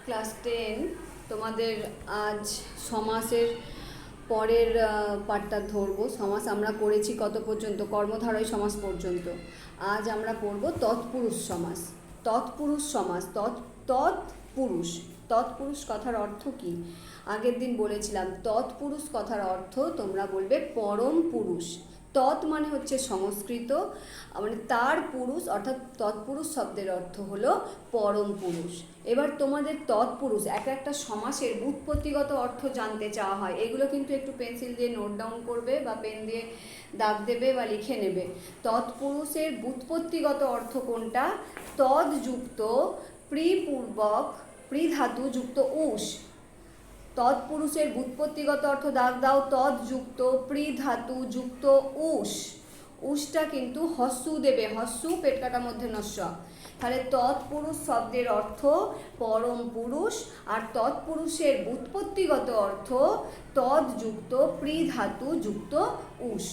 Class 10 তোমাদের আজ সমাসের পরের পার্টটা ধরবো। সমাস আমরা করেছি কত পর্যন্ত? কর্মধারয় সমাস পর্যন্ত। আজ আমরা পড়ব তৎপুরুষ সমাস। তৎপুরুষ সমাস, তৎপুরুষ তৎপুরুষ কথার অর্থ কি? আগের দিন বলেছিলাম তৎপুরুষ কথার অর্থ তোমরা বলবে পরম পুরুষ। তৎ মানে হচ্ছে সংস্কৃত, মানে তার পুরুষ, অর্থাৎ তৎপুরুষ শব্দের অর্থ হলো পরম পুরুষ। এবার তোমাদের তৎপুরুষ একটা সমাসের ব্যুৎপত্তিগত অর্থ জানতে চাওয়া হয়। এগুলো কিন্তু একটু পেন্সিল দিয়ে নোট ডাউন করবে বা পেন দিয়ে দাগ দেবে বা লিখে নেবে। তৎপুরুষের ব্যুৎপত্তিগত অর্থ কোনটা? তৎযুক্ত প্রিপূর্বক প্রিধাতু যুক্ত উষ। তৎপুরুষের ব্যুৎপত্তিগত অর্থ দাগ দাও, তৎযুক্ত প্রিধাতু যুক্ত উষ। উষটা কিন্তু হস্যু দেবে, হস্যু পেট কাটার মধ্যে নস্য। তাহলে তৎপুরুষ শব্দের অর্থ পরম পুরুষ, আর তৎপুরুষের ব্যুৎপত্তিগত অর্থ তৎযুক্ত প্রিধাতু যুক্ত উষ।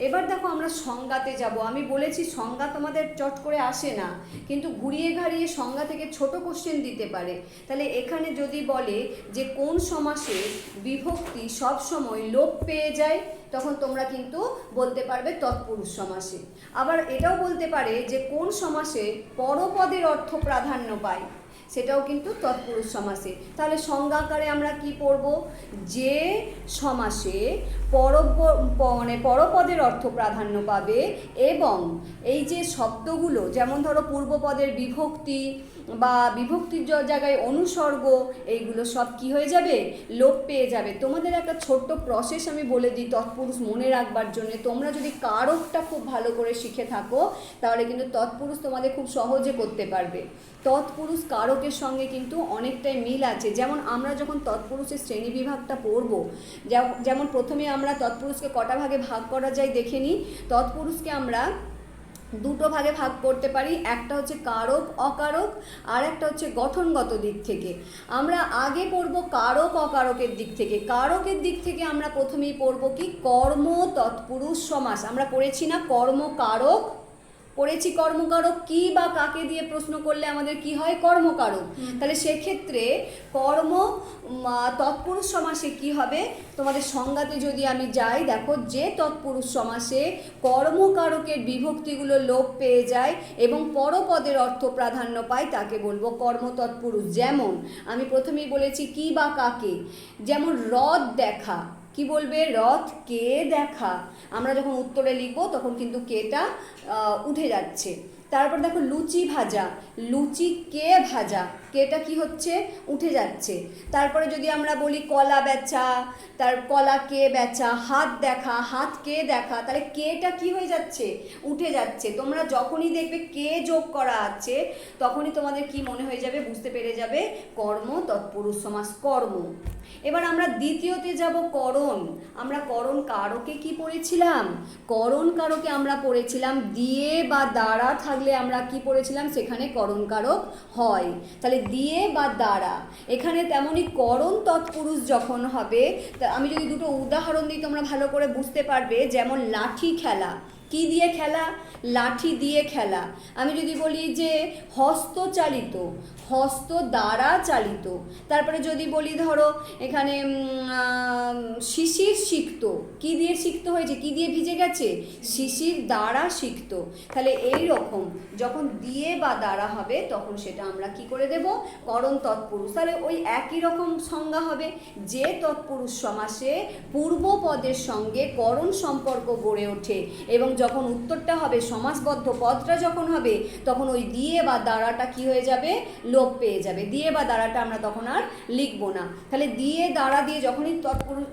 এবার দেখো আমরা সংজ্ঞাতে যাব। আমি বলেছি সংজ্ঞা তোমাদের চট করে আসে না, কিন্তু ঘুরিয়ে ঘাড়িয়ে সংজ্ঞা থেকে ছোট কোশ্চেন দিতে পারে। তাহলে এখানে যদি বলে যে কোন সমাসে বিভক্তি সব সময় লোপ পেয়ে যায়, তখন তোমরা কিন্তু বলতে পারবে তৎপুরুষ সমাসে। আবার এটাও বলতে পারে যে কোন সমাসে পরপদের অর্থ প্রাধান্য পায়, সেটাও কিন্তু তৎপুরুষ সমাসে। তাহলে সংজ্ঞাকারে আমরা কি পড়ব? যে সমাসে পরপদের অর্থ প্রাধান্য পাবে এবং এই যে শব্দগুলো, যেমন ধরো পূর্বপদের বিভক্তি বা বিভক্তির জায়গায় অনুসর্গ, এইগুলো সব কি হয়ে যাবে? লোপ পেয়ে যাবে। তোমাদের একটা ছোট্ট প্রসেস আমি বলে দিই তৎপুরুষ মনে রাখবার জন্য। তোমরা যদি কারকটা খুব ভালো করে শিখে থাকো তাহলে কিন্তু তৎপুরুষ তোমাদের খুব সহজে করতে পারবে। তৎপুরুষ কারকের সঙ্গে কিন্তু অনেকটাই মিল আছে। যেমন আমরা যখন তৎপুরুষের শ্রেণী বিভাগটা পড়ব, যেমন প্রথমে আমরা তৎপুরুষকে কটা ভাগে ভাগ করা যায় দেখে নিই। তৎপুরুষকে আমরা দুটো ভাগে ভাগ করতে পারি, একটা হচ্ছে কারক অকারক, আর একটা হচ্ছে গঠনগত দিক থেকে। আমরা আগে পড়ব কারক অকারকের দিক থেকে। কারকের দিক থেকে আমরা প্রথমেই পড়ব কি? কর্ম তৎপুরুষ সমাস। আমরা পড়েছি না কর্মকারক? পড়েছি কর্মকারক কি বা কাকে দিয়ে প্রশ্ন করলে আমাদের কি হয়? কর্মকারক। তাহলে সেক্ষেত্রে কর্ম তৎপুরুষ সমাসে কি হবে? তোমাদের সংজ্ঞাতে যদি আমি যাই, দেখো যে তৎপুরুষ সমাসে কর্মকারকের বিভক্তিগুলো লোপ পেয়ে যায় এবং পরপদের অর্থ প্রাধান্য পায় তাকে বলবো কর্ম তৎপুরুষ। যেমন আমি প্রথমেই বলেছি কি বা কাকে, যেমন রথ দেখা, কি বলবে? রথ কে দেখা। আমরা যখন উত্তরে লিখবো তখন কিন্তু কেটা উঠে যাচ্ছে। তারপর দেখো লুচি ভাজা, লুচি কে ভাজা, কেটা কি হচ্ছে? উঠে যাচ্ছে। তারপরে যদি আমরা বলি কলা বেচা, তার কলা কে বেচা। হাত দেখা, হাত কে দেখা, তাহলে কেটা কি হয়ে যাচ্ছে? উঠে যাচ্ছে। তোমরা যখনই দেখবে কে যোগ করা আছে তখনই তোমাদের কি মনে হয়ে যাবে? বুঝতে পেরে যাবে কর্ম তৎপুরুষ সমাস, কর্ম। এবার আমরা দ্বিতীয়তে যাব করণ। আমরা করণ কারকে কি পড়েছিলাম? করণ কারকে আমরা পড়েছিলাম দিয়ে বা দ্বারা থাকলে আমরা কি পড়েছিলাম? সেখানে করণ কারক হয়। তাহলে দিয়ে বা দ্বারা, এখানে তেমনই করণ তৎপুরুষ যখন হবে, আমি যদি দুটো উদাহরণ দিই তোমরা ভালো করে বুঝতে পারবে। যেমন লাঠি খেলা, কি দিয়ে খেলা? লাঠি দিয়ে খেলা। আমি যদি বলি যে হস্তচালিত, হস্ত দ্বারা চালিত। তারপরে যদি বলি ধরো এখানে শিশির সিক্ত, কি দিয়ে সিক্ত হয়েছে? কি দিয়ে ভিজে গেছে? শিশির দ্বারা সিক্ত। তাহলে এই রকম যখন দিয়ে বা দ্বারা হবে তখন সেটা আমরা কি করে দেব? করণ তৎপুরুষ। তাহলে ওই একই রকম সংজ্ঞা হবে। যে তৎপুরুষ সমাসে পূর্বপদের সঙ্গে করণ সম্পর্ক গড়ে ওঠে এবং যখন উত্তরটা হবে সমাসবদ্ধ পদটা যখন হবে তখন ওই দিয়ে বা দ্বারাটা কি হয়ে যাবে? লোপ পেয়ে যাবে। দিয়ে বা দ্বারাটা আমরা তখন আর লিখব না। তাহলে দিয়ে দ্বারা দিয়ে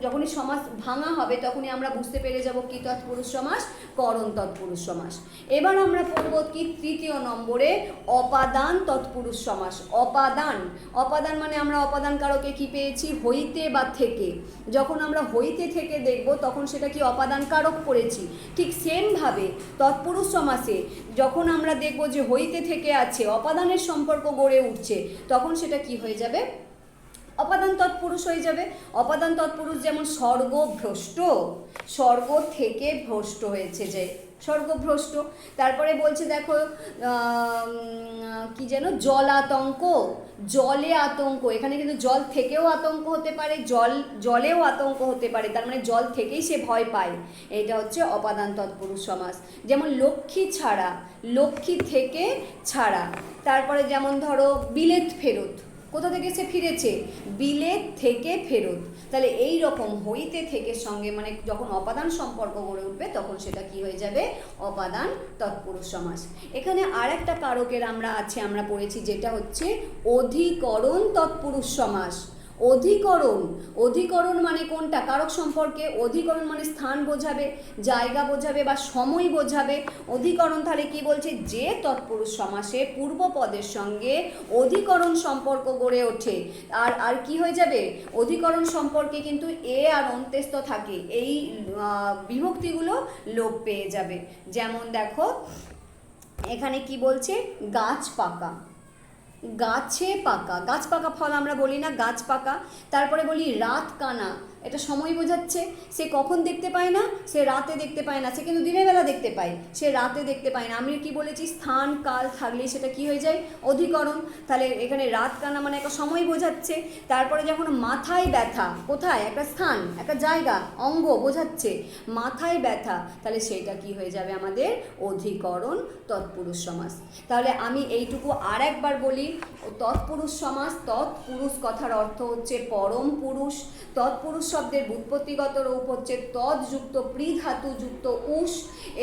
যখনই সমাস ভাঙা হবে তখনই আমরা বুঝতে পেরে যাব কি তৎপুরুষ সমাস? করণ তৎপুরুষ সমাস। এবার আমরা পড়ব কি তৃতীয় নম্বরে অপাদান তৎপুরুষ সমাস। অপাদান, অপাদান মানে আমরা অপাদান কারকে কি পেয়েছি? হইতে বা থেকে। যখন আমরা হইতে থেকে দেখব তখন সেটা কি? অপাদান কারক পড়েছি। ঠিক সেমভাবে তৎপুরুষ সমাসে যখন আমরা দেখব যে হইতে থেকে আছে, অপাদানের সম্পর্ক গড়ে উঠছে, তখন সেটা কি হয়ে যাবে? অপাদান তৎপুরুষ হয়ে যাবে। অপাদান তৎপুরুষ যেমন স্বর্গ ভ্রষ্ট, স্বর্গ থেকে ভ্রষ্ট হয়েছে যে স্বর্গভ্রষ্ট। তারপরে বলছে দেখো কি যেন, জল আতঙ্ক, জলে আতঙ্ক, এখানে কিন্তু জল থেকেও আতঙ্ক হতে পারে, জলেও আতঙ্ক হতে পারে, তার মানে জল থেকেই সে ভয় পায়। এটা হচ্ছে অপাদান তৎপুরুষ সমাস। যেমন লক্ষ্মী ছাড়া, লক্ষ্মী থেকে ছাড়া। তারপরে যেমন ধরো বিলেত ফেরত, কোথা থেকে সে ফিরেছে, বিলেত থেকে ফেরত। তাহলে এই রকম হইতে থেকে সঙ্গে মানে যখন অপাদান সম্পর্ক গড়ে উঠবে তখন সেটা কি হয়ে যাবে, অপাদান তৎপুরুষ সমাস। এখানে আর একটা কারকের আমরা পড়েছি, যেটা হচ্ছে অধিকরণ তৎপুরুষ সমাস। অধিকরণ, অধিকরণ মানে কোনটা, কারক সম্পর্কে অধিকরণ মানে স্থান বোঝাবে, জায়গা বোঝাবে বা সময় বোঝাবে। অধিকরণ তাহলে কি বলছে, যে তৎপুরুষ সমাসে পূর্বপদের সঙ্গে অধিকরণ সম্পর্ক গড়ে ওঠে। আর কি হয়ে যাবে, অধিকরণ সম্পর্কে কিন্তু এ আর অন্ত্যস্ত থাকে, এই বিভক্তিগুলো লোপ পেয়ে যাবে। যেমন দেখো এখানে কি বলছে, গাছ পাকা, গাছে পাকা, গাছ পাকা ফল আমরা বলি না, গাছ পাকা। তারপরে বলি রাত কানা, এটা সময় বোঝাচ্ছে, সে কখন দেখতে পায় না, সে রাতে দেখতে পায় না, সে কিন্তু দিনের বেলা দেখতে পায়, সে রাতে দেখতে পায় না। আমি কি বলেছি, স্থান কাল থাকলে সেটা কি হয়ে যায়, অধিকরণ। তাহলে এখানে রাত কানা মানে একটা সময় বোঝাচ্ছে। তারপরে যখন মাথায় ব্যথা, কোথায়, একটা স্থান, একটা জায়গা, অঙ্গ বোঝাচ্ছে, মাথায় ব্যথা, তাহলে সেটা কি হয়ে যাবে আমাদের অধিকরণ তৎপুরুষ সমাস। তাহলে আমি এইটুকু আর একবার বলি, তৎপুরুষ সমাস, তৎপুরুষ কথার অর্থ হচ্ছে পরম পুরুষ। তৎপুরুষ শব্দের ব্যুৎপত্তিগত রূপ হচ্ছে তৎযুক্ত পৃ ধাতু যুক্ত উষ।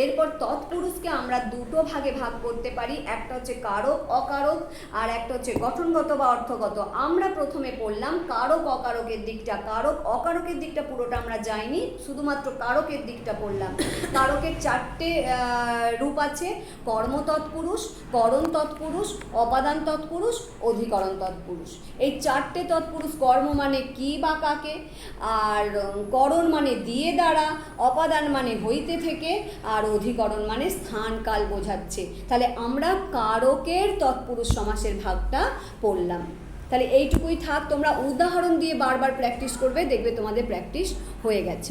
এরপর তৎপুরুষকে আমরা দুটো ভাগে ভাগ করতে পারি, একটা হচ্ছে কারক অকারক, আর একটা হচ্ছে গঠনগত বা অর্থগত। আমরা প্রথমে পড়লাম কারক অকারকের দিকটা, কারক অকারকের দিকটা পুরোটা আমরা যাইনি, শুধুমাত্র কারকের দিকটা পড়লাম। কারকের চারটে রূপ আছে, কর্ম তৎপুরুষ, করণ তৎপুরুষ, অপাদান তৎপুরুষ, অধিকরণ তৎপুরুষ। এই চারটে তৎপুরুষ, কর্ম মানে কি বা কাকে, আর করণ মানে দিয়ে দ্বারা, অপাদান মানে হইতে থেকে, আর অধিকরণ মানে স্থান কাল বোঝাচ্ছে। তাহলে আমরা কারকের তৎপুরুষ সমাসের ভাগটা পড়লাম। তাহলে এইটুকুই থাক, তোমরা উদাহরণ দিয়ে বারবার প্র্যাকটিস করবে, দেখবে তোমাদের প্র্যাকটিস হয়ে গেছে।